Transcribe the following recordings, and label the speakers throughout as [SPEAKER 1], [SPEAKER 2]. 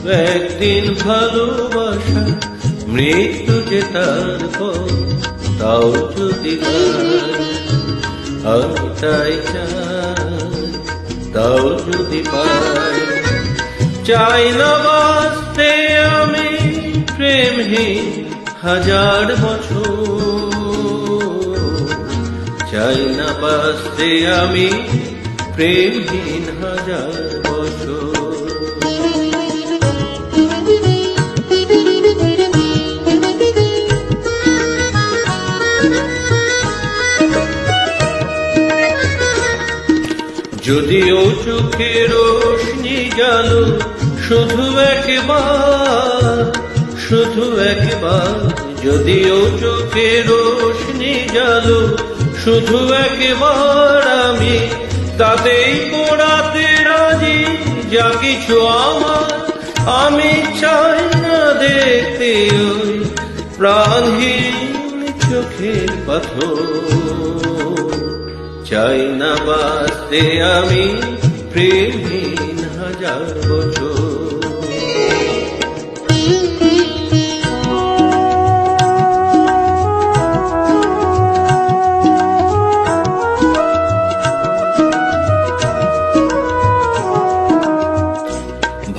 [SPEAKER 1] একদিন ভালোবাসা মৃত্যু যে তার পর, তাও যদি আমি তাই চাই, তাও যদি পাই। চাই না বাঁচতে আমি প্রেমহীন হাজার বছর, চাই না বাঁচতে আমি প্রেমহীন হাজার বছর। যদিও চোখে রোশনি গেল শুধু একবার, শুধু একবার, যদিও চোখে রোশনি গেল শুধু একবার, আমি তাতেই পোড়াতে রাজি যা কিছু আমার। আমি চাই না দেখতে ওই প্রাণহীন চোখের পাথর, চাই না বাঁচতে আমি প্রেমহীন হাজার বছর।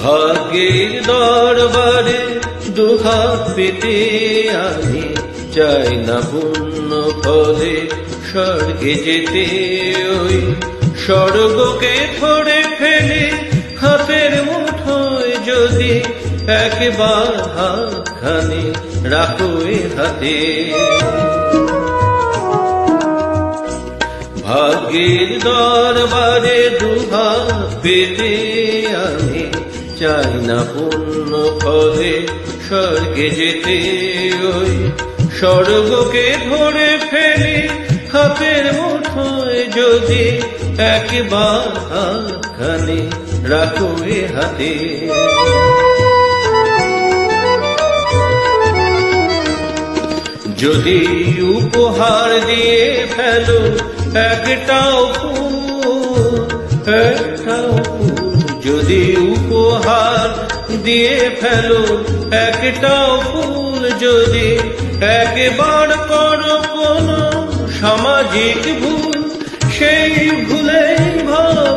[SPEAKER 1] ভাগ্যের দরবারে দুহাত পেতে আমি চাই না পুণ্য ফলে স্বর্গে যেতে, ওই স্বর্গকে ধরে ফেলে হাতের মুঠোয় যদি একবার হাতখানি রাখো এ হাতে। ভাগ্যের দরবারে দুহাত পেতে আমি চাই না পুণ্য ফলে স্বর্গে যেতে, ওই স্বর্গকে ধরে ফেলে হাতের মুঠোয় যদি একবার হাতখানি রাখো এ হাতে। যদি উপহার দিয়ে ফেলো একটাও ফুল, একটাও ফুল, যদি উপহার দিয়ে ফেলো একটাও ফুল, যদি একবার করো কোনো সামাজিক ভুল, সেই ভুলেই ভাব